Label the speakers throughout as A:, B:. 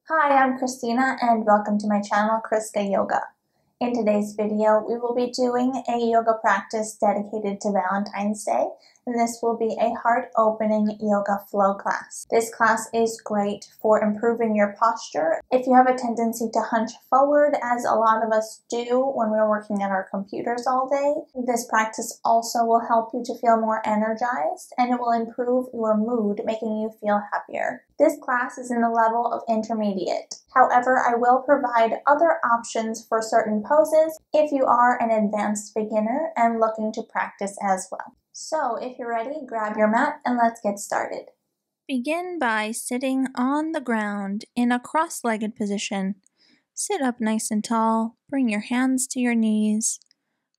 A: Hi, I'm Christina and welcome to my channel, Chriskayoga. In today's video, we will be doing a yoga practice dedicated to Valentine's Day, and this will be a heart-opening yoga flow class. This class is great for improving your posture. If you have a tendency to hunch forward, as a lot of us do when we're working at our computers all day, this practice also will help you to feel more energized, and it will improve your mood, making you feel happier. This class is in the level of intermediate. However, I will provide other options for certain poses if you are an advanced beginner and looking to practice as well. So if you're ready, grab your mat and let's get started. Begin by sitting on the ground in a cross-legged position. Sit up nice and tall, bring your hands to your knees,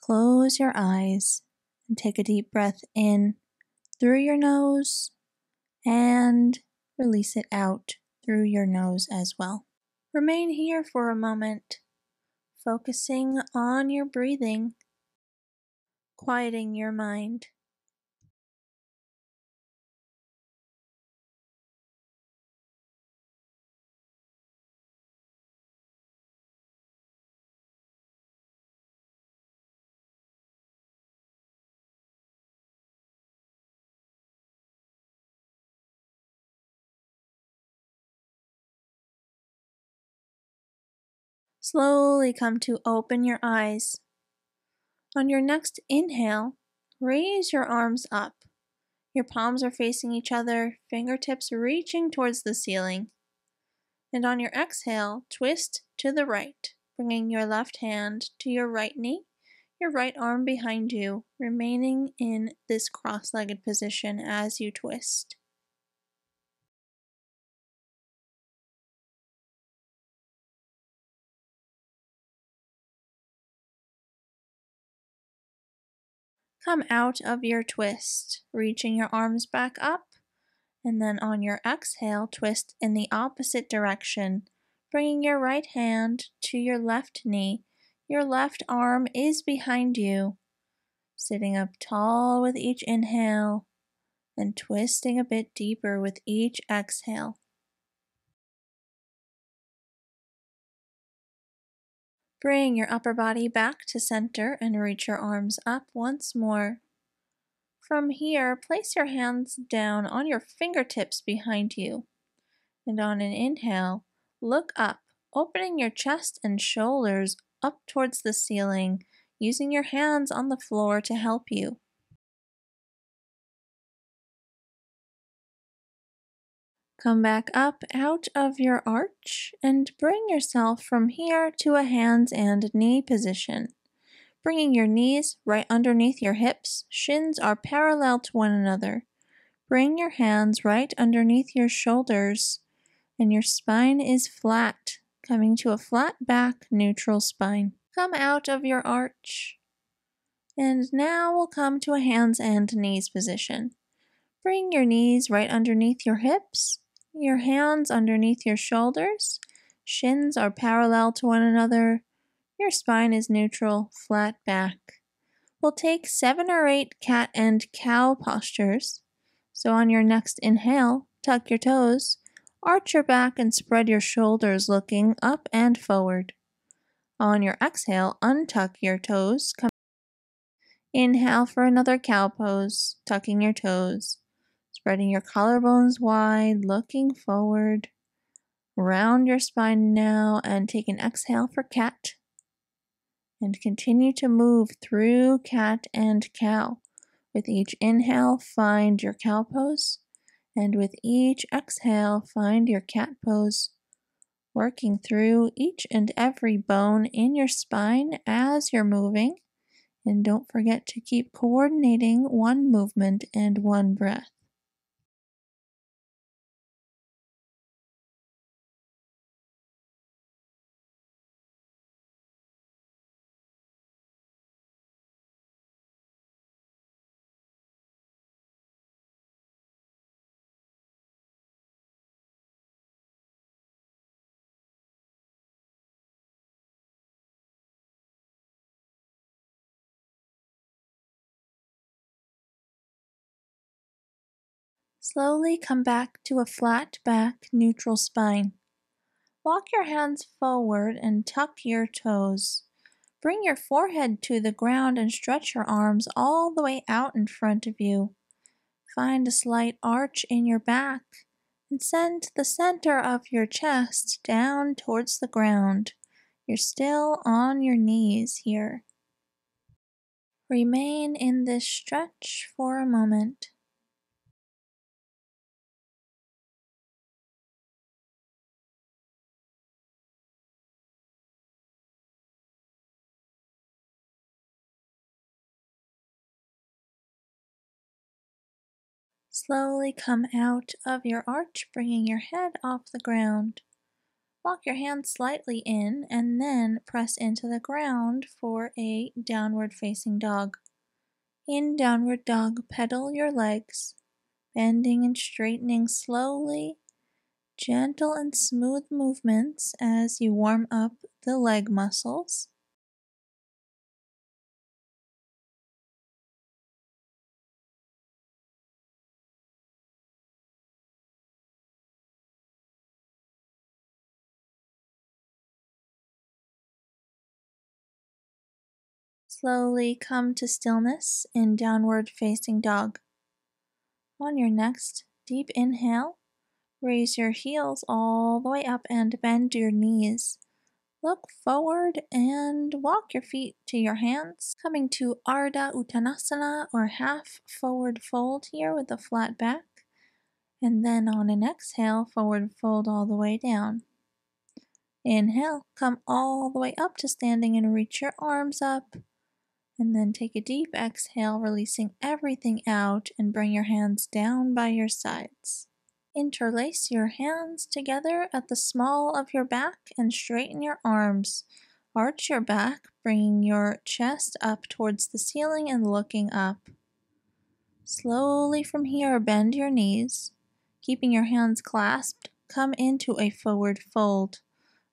A: close your eyes, and take a deep breath in through your nose and release it out through your nose as well. Remain here for a moment, focusing on your breathing, quieting your mind. Slowly come to open your eyes. On your next inhale, raise your arms up. Your palms are facing each other, fingertips reaching towards the ceiling. And on your exhale, twist to the right, bringing your left hand to your right knee, your right arm behind you, remaining in this cross-legged position as you twist. Come out of your twist, reaching your arms back up, and then on your exhale, twist in the opposite direction, bringing your right hand to your left knee. Your left arm is behind you, sitting up tall with each inhale, and twisting a bit deeper with each exhale. Bring your upper body back to center and reach your arms up once more. From here, place your hands down on your fingertips behind you. And on an inhale, look up, opening your chest and shoulders up towards the ceiling, using your hands on the floor to help you. Come back up out of your arch and bring yourself from here to a hands and knee position. Bringing your knees right underneath your hips, shins are parallel to one another. Bring your hands right underneath your shoulders, and your spine is flat, coming to a flat back, neutral spine. Come out of your arch. And now we'll come to a hands and knees position. Bring your knees right underneath your hips, your hands underneath your shoulders, shins are parallel to one another, your spine is neutral, flat back. We'll take 7 or 8 cat and cow postures. So on your next inhale, tuck your toes, arch your back and spread your shoulders looking up and forward. On your exhale, untuck your toes. Inhale for another cow pose, tucking your toes, spreading your collarbones wide, looking forward. Round your spine now and take an exhale for cat. And continue to move through cat and cow. With each inhale, find your cow pose, and with each exhale, find your cat pose, working through each and every bone in your spine as you're moving, and don't forget to keep coordinating one movement and one breath. Slowly come back to a flat back, neutral spine. Walk your hands forward and tuck your toes. Bring your forehead to the ground and stretch your arms all the way out in front of you. Find a slight arch in your back and send the center of your chest down towards the ground. You're still on your knees here. Remain in this stretch for a moment. Slowly come out of your arch, bringing your head off the ground. Walk your hands slightly in and then press into the ground for a downward facing dog. In downward dog, pedal your legs, bending and straightening slowly, gentle and smooth movements as you warm up the leg muscles. Slowly come to stillness in downward facing dog. On your next deep inhale, raise your heels all the way up and bend your knees. Look forward and walk your feet to your hands, coming to Ardha Uttanasana or half forward fold here with a flat back. And then on an exhale, forward fold all the way down. Inhale, come all the way up to standing and reach your arms up. And then take a deep exhale, releasing everything out and bring your hands down by your sides. Interlace your hands together at the small of your back and straighten your arms. Arch your back, bringing your chest up towards the ceiling and looking up. Slowly from here, bend your knees. Keeping your hands clasped, come into a forward fold.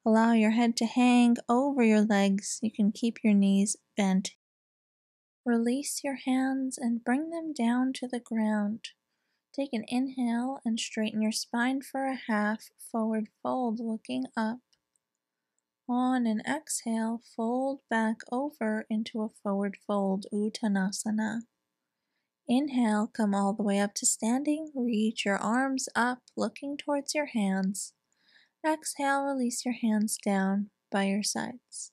A: Allow your head to hang over your legs. You can keep your knees bent. Release your hands and bring them down to the ground. Take an inhale and straighten your spine for a half forward fold, looking up. On an exhale, fold back over into a forward fold, Uttanasana. Inhale, come all the way up to standing. Reach your arms up, looking towards your hands. Exhale, release your hands down by your sides.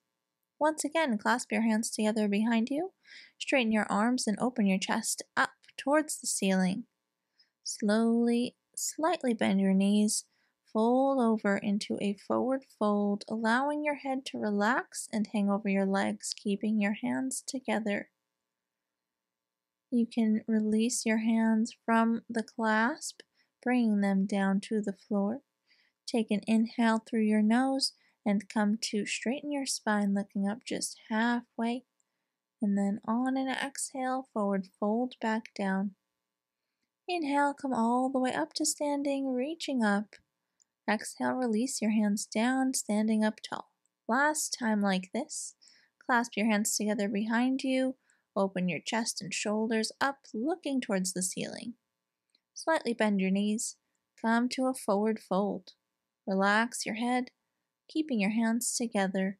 A: Once again, clasp your hands together behind you. Straighten your arms and open your chest up towards the ceiling. Slowly, slightly bend your knees. Fold over into a forward fold, allowing your head to relax and hang over your legs, keeping your hands together. You can release your hands from the clasp, bringing them down to the floor. Take an inhale through your nose and come to straighten your spine, looking up just halfway. And then on an exhale, forward fold back down. Inhale, come all the way up to standing, reaching up. Exhale, release your hands down, standing up tall. Last time like this. Clasp your hands together behind you. Open your chest and shoulders up, looking towards the ceiling. Slightly bend your knees. Come to a forward fold. Relax your head, keeping your hands together.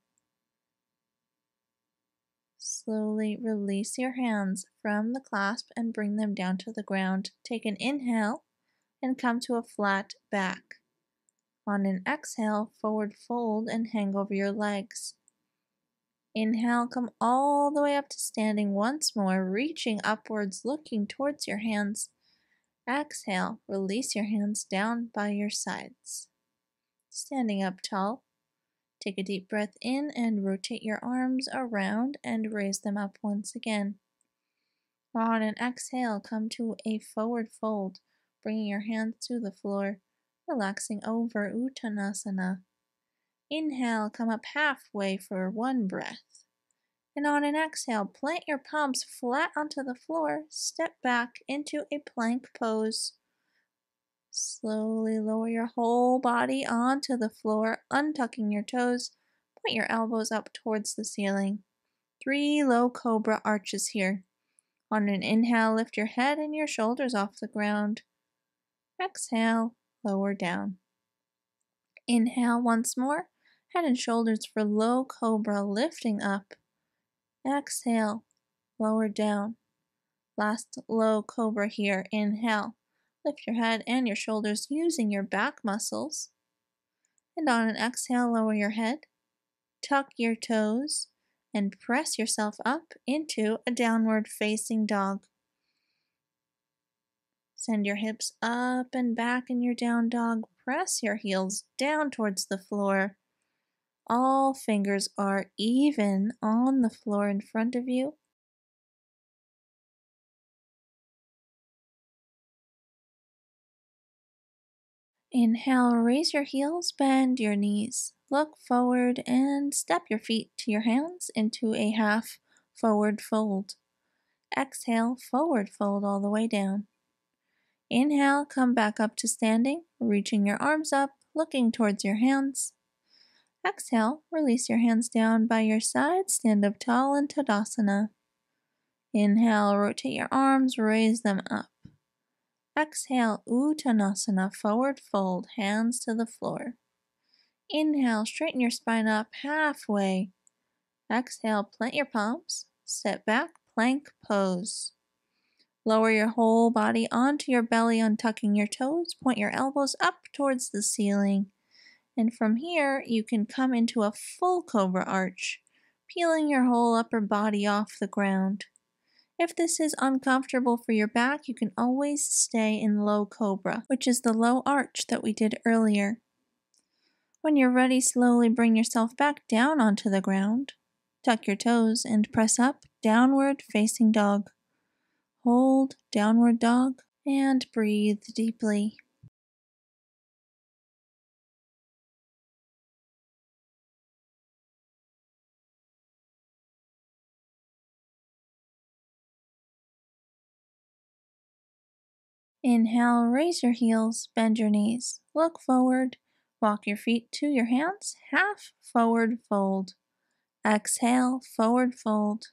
A: Slowly release your hands from the clasp and bring them down to the ground. Take an inhale and come to a flat back. On an exhale, forward fold and hang over your legs. Inhale, come all the way up to standing once more, reaching upwards, looking towards your hands. Exhale, release your hands down by your sides. Standing up tall, take a deep breath in and rotate your arms around and raise them up once again. On an exhale, come to a forward fold, bringing your hands to the floor, relaxing over Uttanasana. Inhale, come up halfway for one breath. And on an exhale, plant your palms flat onto the floor, step back into a plank pose. Slowly lower your whole body onto the floor, untucking your toes. Point your elbows up towards the ceiling. 3 low cobra arches here. On an inhale, lift your head and your shoulders off the ground. Exhale, lower down. Inhale once more, head and shoulders for low cobra, lifting up. Exhale, lower down. Last low cobra here. Inhale, lift your head and your shoulders using your back muscles. And on an exhale, lower your head, tuck your toes, and press yourself up into a downward facing dog. Send your hips up and back in your down dog. Press your heels down towards the floor. All fingers are even on the floor in front of you. Inhale, raise your heels, bend your knees. Look forward and step your feet to your hands into a half forward fold. Exhale, forward fold all the way down. Inhale, come back up to standing, reaching your arms up, looking towards your hands. Exhale, release your hands down by your side, stand up tall in Utkatasana. Inhale, rotate your arms, raise them up. Exhale, Uttanasana, forward fold, hands to the floor. Inhale, straighten your spine up halfway. Exhale, plant your palms, step back, plank pose. Lower your whole body onto your belly, untucking your toes, point your elbows up towards the ceiling. And from here, you can come into a full cobra arch, peeling your whole upper body off the ground. If this is uncomfortable for your back, you can always stay in low cobra, which is the low arch that we did earlier. When you're ready, slowly bring yourself back down onto the ground. Tuck your toes and press up, downward facing dog. Hold, downward dog, and breathe deeply. Inhale, raise your heels, bend your knees, look forward, walk your feet to your hands, half forward fold. Exhale, forward fold.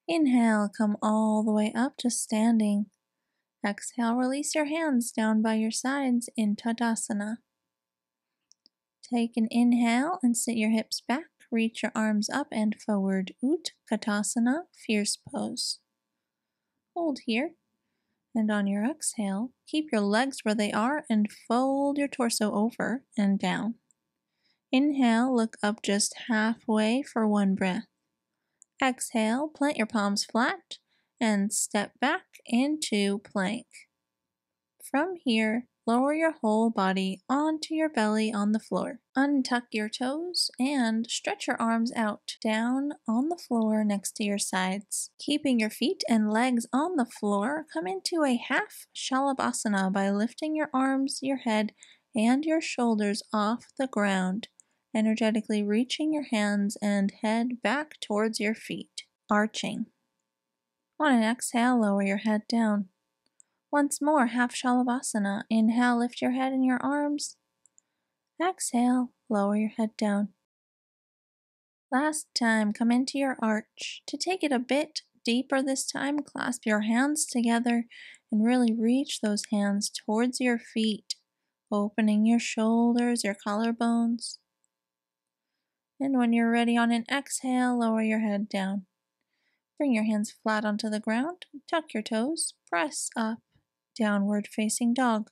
A: Inhale, come all the way up to standing. Exhale, release your hands down by your sides in Utkatasana. Take an inhale and sit your hips back, reach your arms up and forward, Utkatasana, fierce pose. Hold here. And on your exhale, keep your legs where they are and fold your torso over and down. Inhale, look up just halfway for one breath. Exhale, plant your palms flat and step back into plank. From here, lower your whole body onto your belly on the floor. Untuck your toes and stretch your arms out down on the floor next to your sides. Keeping your feet and legs on the floor, come into a half Shavasana by lifting your arms, your head, and your shoulders off the ground, energetically reaching your hands and head back towards your feet, arching. On an exhale, lower your head down. Once more, half Shavasana. Inhale, lift your head and your arms. Exhale, lower your head down. Last time, come into your arch. To take it a bit deeper this time, clasp your hands together and really reach those hands towards your feet, opening your shoulders, your collarbones. And when you're ready on an exhale, lower your head down. Bring your hands flat onto the ground, tuck your toes, press up. Downward facing dog.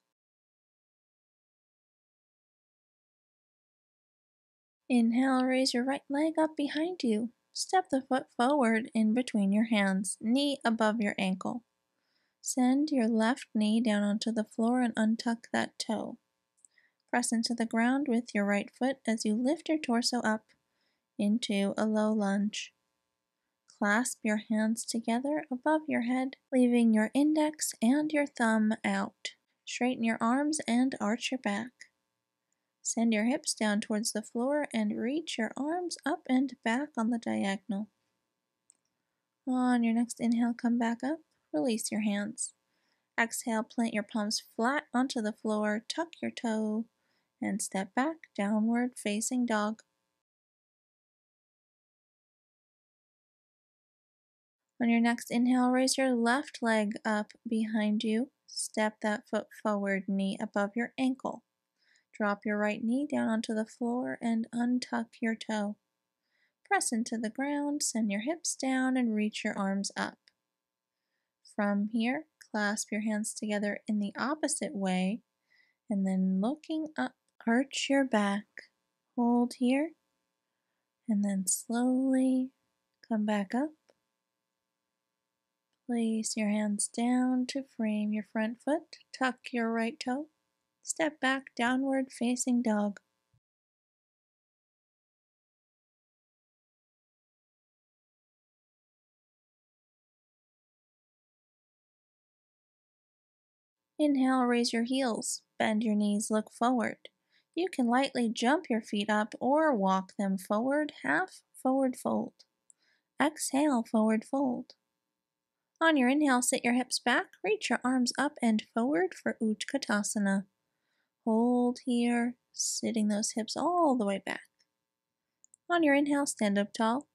A: Inhale, raise your right leg up behind you. Step the foot forward in between your hands, knee above your ankle. Send your left knee down onto the floor and untuck that toe. Press into the ground with your right foot as you lift your torso up into a low lunge. Clasp your hands together above your head, leaving your index and your thumb out. Straighten your arms and arch your back. Send your hips down towards the floor and reach your arms up and back on the diagonal. On your next inhale, come back up, release your hands. Exhale, plant your palms flat onto the floor, tuck your toe, and step back, downward facing dog. On your next inhale, raise your left leg up behind you. Step that foot forward, knee above your ankle. Drop your right knee down onto the floor and untuck your toe. Press into the ground, send your hips down, and reach your arms up. From here, clasp your hands together in the opposite way, and then looking up, arch your back. Hold here, and then slowly come back up. Place your hands down to frame your front foot. Tuck your right toe. Step back, downward facing dog. Inhale, raise your heels. Bend your knees, look forward. You can lightly jump your feet up or walk them forward, half forward fold. Exhale, forward fold. On your inhale, sit your hips back, reach your arms up and forward for Utkatasana. Hold here, sitting those hips all the way back. On your inhale, stand up tall.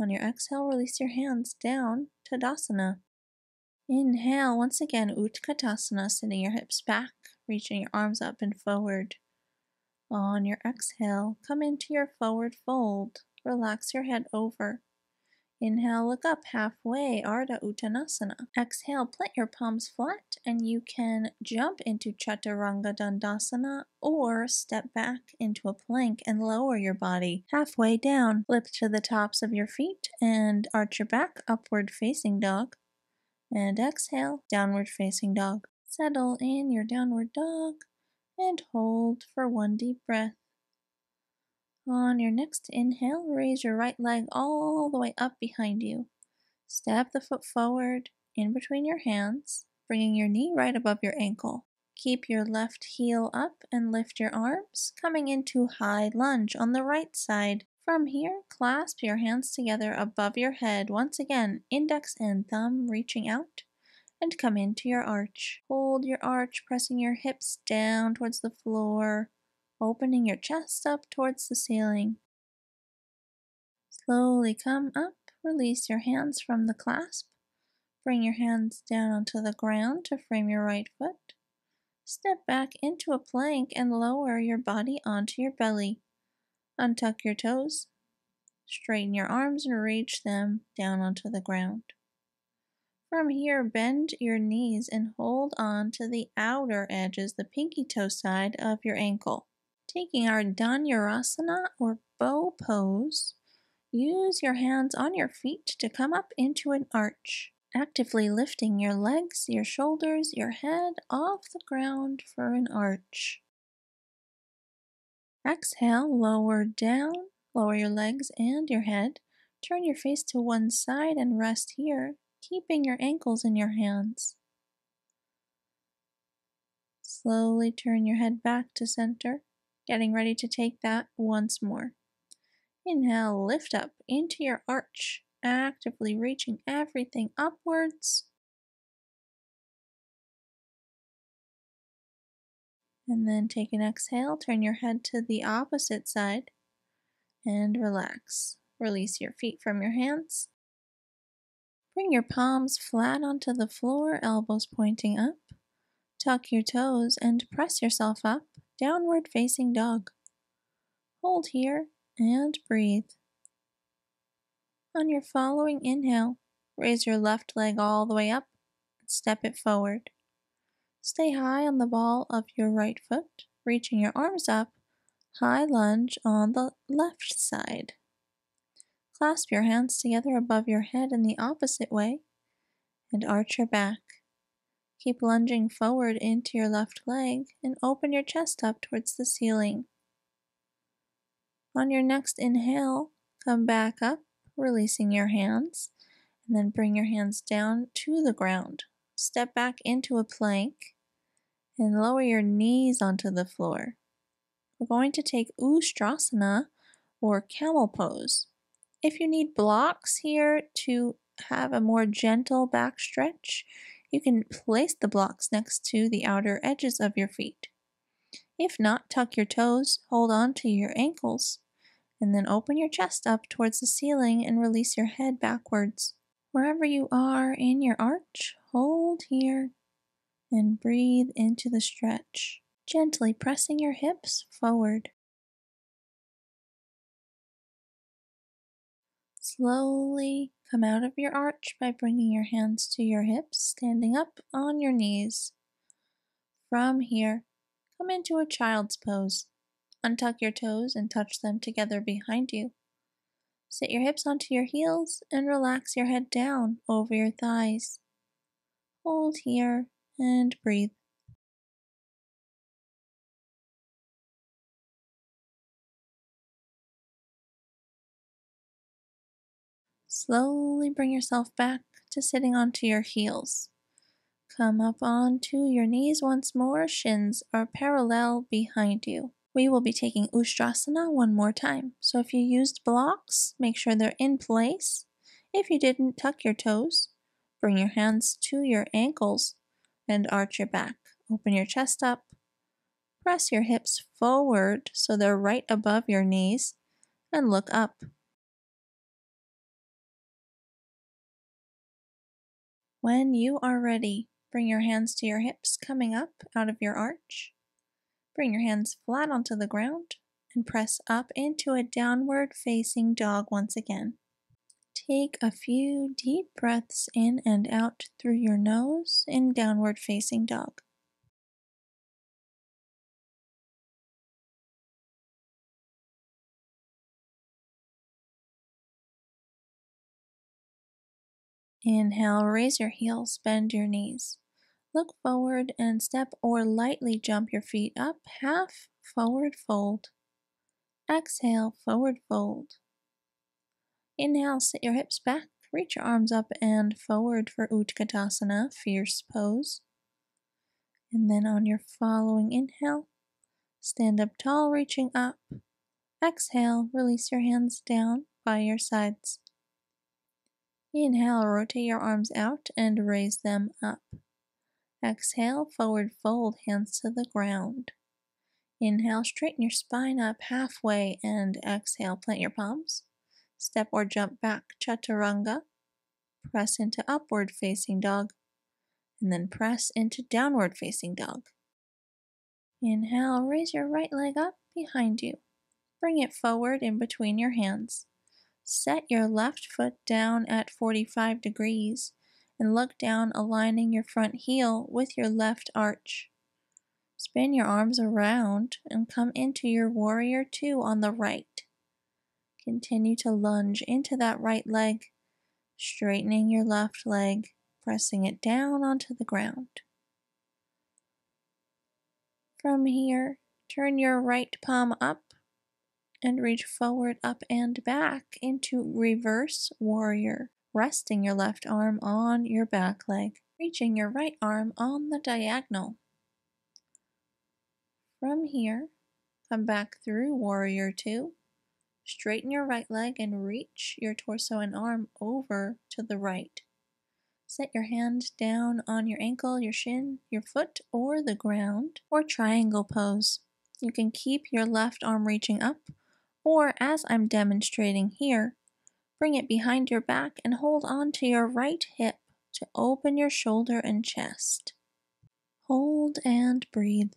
A: On your exhale, release your hands down, Tadasana. Inhale, once again, Utkatasana, sitting your hips back, reaching your arms up and forward. On your exhale, come into your forward fold. Relax your head over. Inhale, look up halfway, Ardha Uttanasana. Exhale, plant your palms flat, and you can jump into Chaturanga Dandasana or step back into a plank and lower your body halfway down. Lift to the tops of your feet and arch your back, upward facing dog. And exhale, downward facing dog. Settle in your downward dog and hold for one deep breath. On your next inhale, raise your right leg all the way up behind you. Step the foot forward in between your hands, bringing your knee right above your ankle. Keep your left heel up and lift your arms, coming into high lunge on the right side. From here, clasp your hands together above your head. Once again, index and thumb reaching out, and come into your arch. Hold your arch, pressing your hips down towards the floor, opening your chest up towards the ceiling. Slowly come up, release your hands from the clasp. Bring your hands down onto the ground to frame your right foot. Step back into a plank and lower your body onto your belly. Untuck your toes. Straighten your arms and reach them down onto the ground. From here, bend your knees and hold on to the outer edges, the pinky toe side of your ankle. Taking our Dhanurasana or bow pose, use your hands on your feet to come up into an arch, actively lifting your legs, your shoulders, your head off the ground for an arch. Exhale, lower down, lower your legs and your head. Turn your face to one side and rest here, keeping your ankles in your hands. Slowly turn your head back to center, getting ready to take that once more. Inhale, lift up into your arch, actively reaching everything upwards. And then take an exhale, turn your head to the opposite side, and relax. Release your feet from your hands. Bring your palms flat onto the floor, elbows pointing up. Tuck your toes and press yourself up, downward facing dog. Hold here and breathe. On your following inhale, raise your left leg all the way up and step it forward. Stay high on the ball of your right foot, reaching your arms up, high lunge on the left side. Clasp your hands together above your head in the opposite way and arch your back. Keep lunging forward into your left leg and open your chest up towards the ceiling. On your next inhale, come back up, releasing your hands, and then bring your hands down to the ground. Step back into a plank and lower your knees onto the floor. We're going to take Ustrasana or Camel Pose. If you need blocks here to have a more gentle back stretch, you can place the blocks next to the outer edges of your feet. If not, tuck your toes, hold on to your ankles, and then open your chest up towards the ceiling and release your head backwards. Wherever you are in your arch, hold here and breathe into the stretch. gently pressing your hips forward. Slowly come out of your arch by bringing your hands to your hips, standing up on your knees. From here, come into a child's pose. Untuck your toes and touch them together behind you. Sit your hips onto your heels and relax your head down over your thighs. Hold here and breathe. Slowly bring yourself back to sitting onto your heels. Come up onto your knees once more, shins are parallel behind you. We will be taking Utkatasana one more time. So if you used blocks, make sure they're in place. If you didn't, tuck your toes. Bring your hands to your ankles and arch your back. Open your chest up. Press your hips forward so they're right above your knees and look up. When you are ready, bring your hands to your hips coming up out of your arch. Bring your hands flat onto the ground and press up into a downward facing dog once again. Take a few deep breaths in and out through your nose in downward facing dog. Inhale, raise your heels, bend your knees. Look forward and step or lightly jump your feet up, half forward fold. Exhale, forward fold. Inhale, sit your hips back, reach your arms up and forward for Utkatasana, fierce pose. And then on your following inhale, stand up tall, reaching up. Exhale, release your hands down by your sides. Inhale, rotate your arms out and raise them up. Exhale, forward fold, hands to the ground. Inhale, straighten your spine up halfway and exhale, plant your palms. Step or jump back, chaturanga. Press into upward facing dog and then press into downward facing dog. Inhale, raise your right leg up behind you. Bring it forward in between your hands. Set your left foot down at 45 degrees and look down, aligning your front heel with your left arch. Spin your arms around and come into your warrior two on the right. Continue to lunge into that right leg, straightening your left leg, pressing it down onto the ground. From here, turn your right palm up and reach forward, up and back into reverse warrior, resting your left arm on your back leg, reaching your right arm on the diagonal. From here, come back through warrior two, straighten your right leg and reach your torso and arm over to the right. Set your hand down on your ankle, your shin, your foot, or the ground, or triangle pose. You can keep your left arm reaching up, or as I'm demonstrating here, bring it behind your back and hold on to your right hip to open your shoulder and chest. Hold and breathe.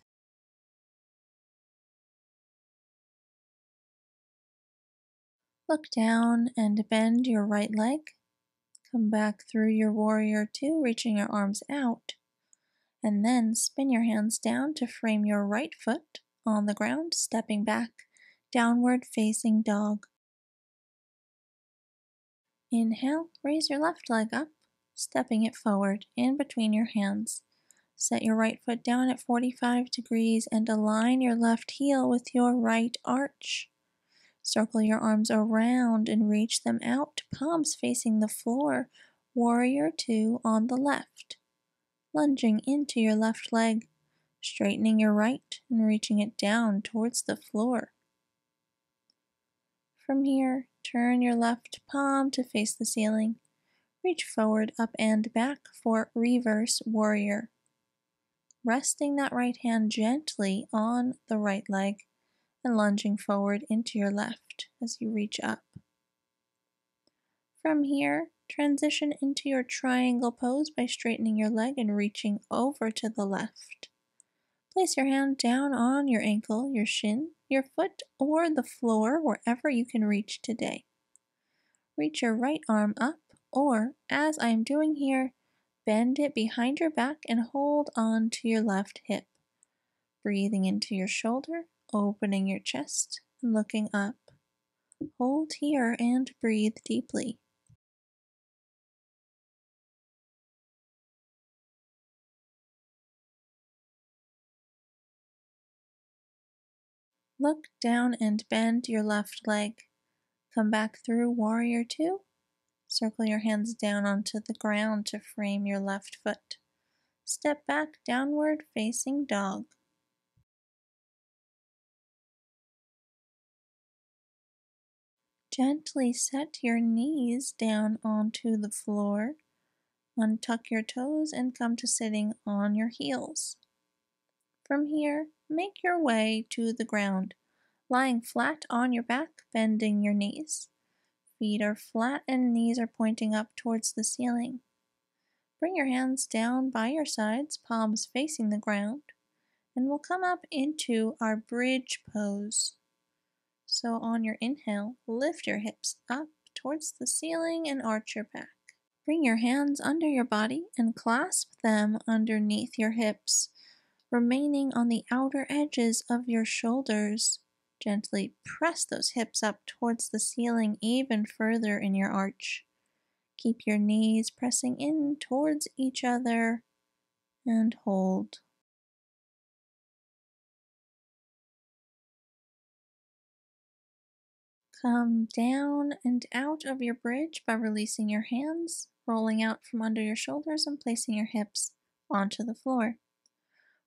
A: Look down and bend your right leg. Come back through your warrior two, reaching your arms out. And then spin your hands down to frame your right foot on the ground, stepping back, downward facing dog. Inhale, raise your left leg up, stepping it forward in between your hands. Set your right foot down at 45 degrees and align your left heel with your right arch. Circle your arms around and reach them out, palms facing the floor, warrior two on the left. Lunging into your left leg, straightening your right and reaching it down towards the floor. From here, turn your left palm to face the ceiling. Reach forward, up and back for reverse warrior. Resting that right hand gently on the right leg and lunging forward into your left as you reach up. From here, transition into your triangle pose by straightening your leg and reaching over to the left. Place your hand down on your ankle, your shin, your foot, or the floor wherever you can reach today. Reach your right arm up, or, as I am doing here, bend it behind your back and hold on to your left hip. Breathing into your shoulder, opening your chest, and looking up. Hold here and breathe deeply. Look down and bend your left leg. Come back through Warrior Two. Circle your hands down onto the ground to frame your left foot. Step back, downward facing dog. Gently set your knees down onto the floor. Untuck your toes and come to sitting on your heels. From here, make your way to the ground, lying flat on your back, bending your knees. Feet are flat and knees are pointing up towards the ceiling. Bring your hands down by your sides, palms facing the ground, and we'll come up into our bridge pose. So on your inhale, lift your hips up towards the ceiling and arch your back. Bring your hands under your body and clasp them underneath your hips, remaining on the outer edges of your shoulders. Gently press those hips up towards the ceiling even further in your arch. Keep your knees pressing in towards each other and hold. Come down and out of your bridge by releasing your hands, rolling out from under your shoulders and placing your hips onto the floor.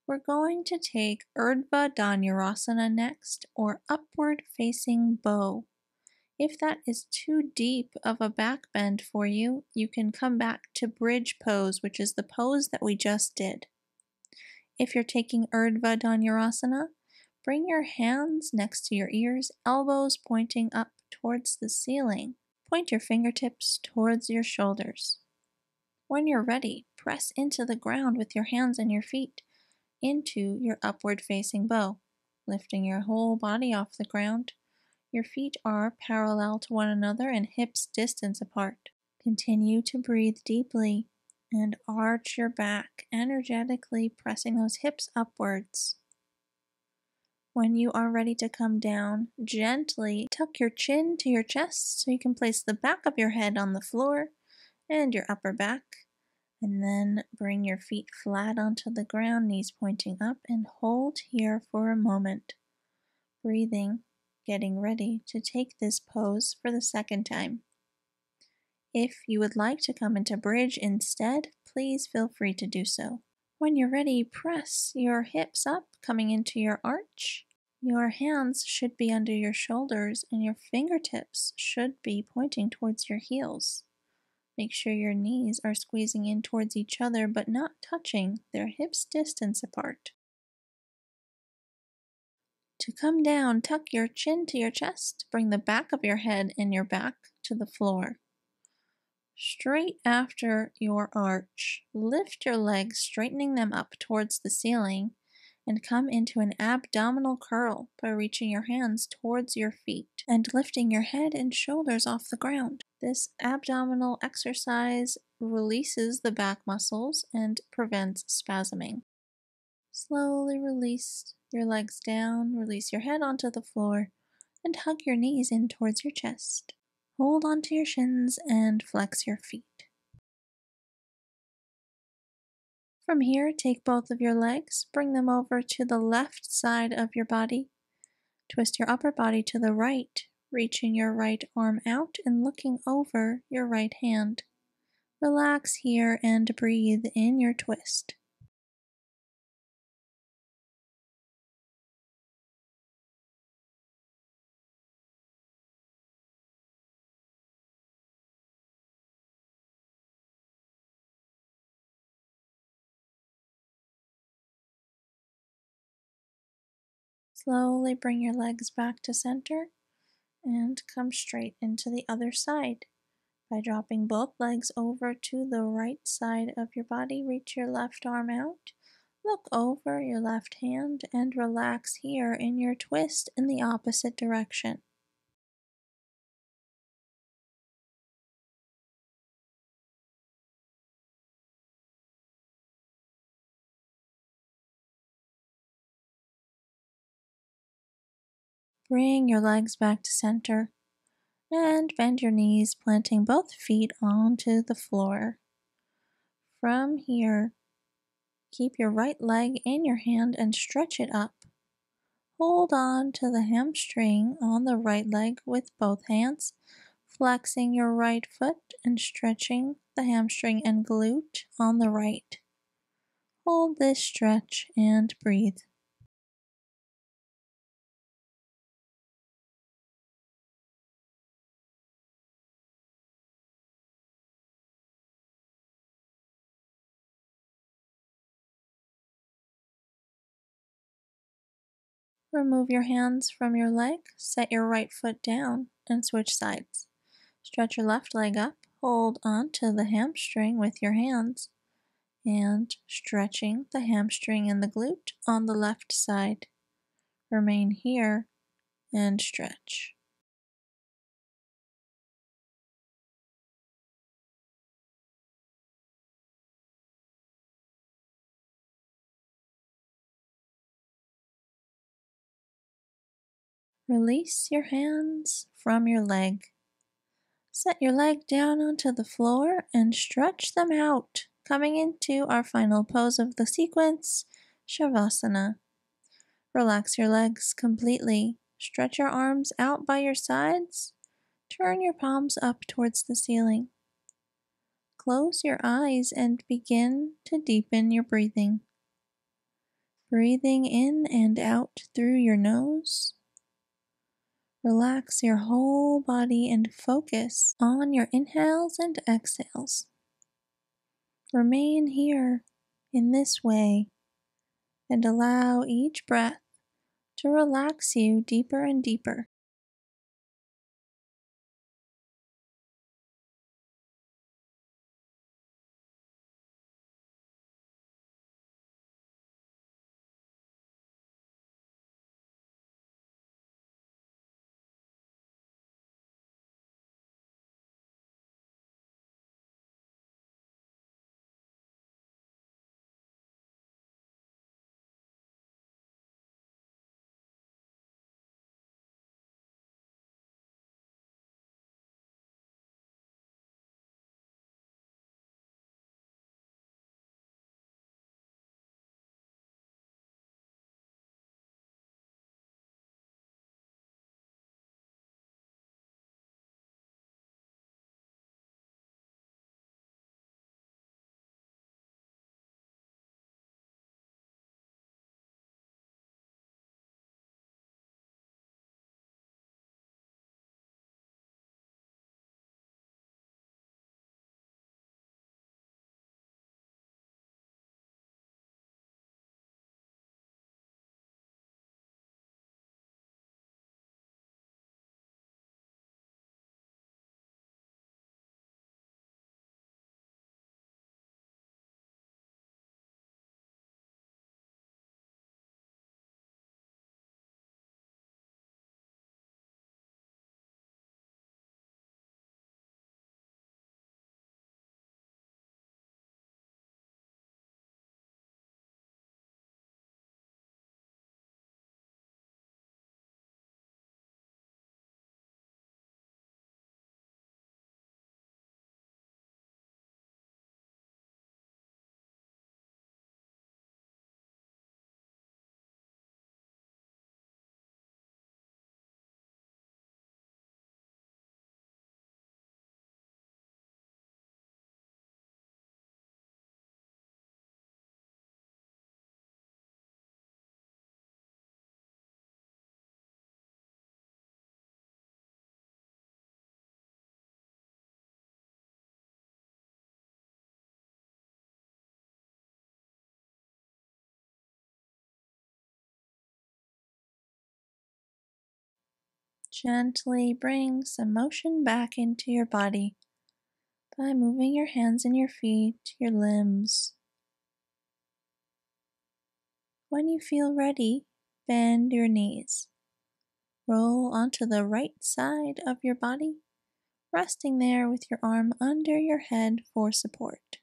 A: We're going to take Urdhva Dhanurasana next, or upward facing bow. If that is too deep of a back bend for you, you can come back to bridge pose, which is the pose that we just did. If you're taking Urdhva Dhanurasana, bring your hands next to your ears, elbows pointing up towards the ceiling. Point your fingertips towards your shoulders. When you're ready, press into the ground with your hands and your feet into your upward facing bow, lifting your whole body off the ground. Your feet are parallel to one another and hips distance apart. Continue to breathe deeply and arch your back, energetically pressing those hips upwards. When you are ready to come down, gently tuck your chin to your chest so you can place the back of your head on the floor and your upper back. And then bring your feet flat onto the ground, knees pointing up, and hold here for a moment. Breathing, getting ready to take this pose for the second time. If you would like to come into bridge instead, please feel free to do so. When you're ready, press your hips up, coming into your arch. Your hands should be under your shoulders and your fingertips should be pointing towards your heels. Make sure your knees are squeezing in towards each other but not touching, their hips distance apart. To come down, tuck your chin to your chest, bring the back of your head and your back to the floor. Straight after your arch, lift your legs, straightening them up towards the ceiling, and come into an abdominal curl by reaching your hands towards your feet and lifting your head and shoulders off the ground. This abdominal exercise releases the back muscles and prevents spasming. Slowly release your legs down, release your head onto the floor, and hug your knees in towards your chest. Hold onto your shins and flex your feet. From here, take both of your legs, bring them over to the left side of your body. Twist your upper body to the right, reaching your right arm out and looking over your right hand. Relax here and breathe in your twist. Slowly bring your legs back to center and come straight into the other side. By dropping both legs over to the right side of your body, reach your left arm out, Look over your left hand and relax here in your twist in the opposite direction. Bring your legs back to center and bend your knees, planting both feet onto the floor. From here, keep your right leg in your hand and stretch it up. Hold on to the hamstring on the right leg with both hands, flexing your right foot and stretching the hamstring and glute on the right. Hold this stretch and breathe. Remove your hands from your leg, set your right foot down, and switch sides. Stretch your left leg up, hold onto the hamstring with your hands, and stretching the hamstring and the glute on the left side. Remain here and stretch. Release your hands from your leg. Set your leg down onto the floor and stretch them out, coming into our final pose of the sequence, Shavasana. Relax your legs completely. Stretch your arms out by your sides. Turn your palms up towards the ceiling. Close your eyes and begin to deepen your breathing. Breathing in and out through your nose. Relax your whole body and focus on your inhales and exhales. Remain here in this way and allow each breath to relax you deeper and deeper. Gently bring some motion back into your body by moving your hands and your feet, your limbs. When you feel ready, bend your knees. Roll onto the right side of your body, resting there with your arm under your head for support.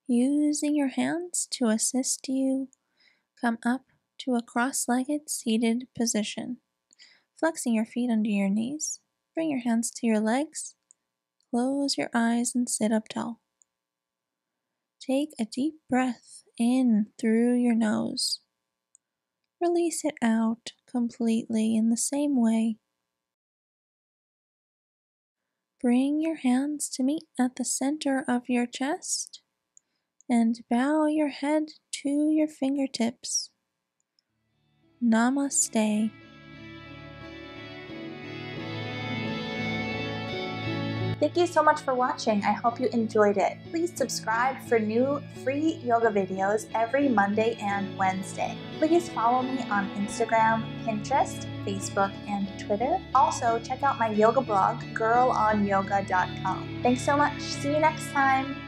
A: Using your hands to assist you, come up to a cross-legged seated position, flexing your feet under your knees. Bring your hands to your legs, close your eyes and sit up tall. Take a deep breath in through your nose. Release it out completely in the same way. Bring your hands to meet at the center of your chest and bow your head to your fingertips. Namaste.
B: Thank you so much for watching. I hope you enjoyed it. Please subscribe for new free yoga videos every Monday and Wednesday. Please follow me on Instagram, Pinterest, Facebook, and Twitter. Also, check out my yoga blog, girlonyoga.com. Thanks so much. See you next time.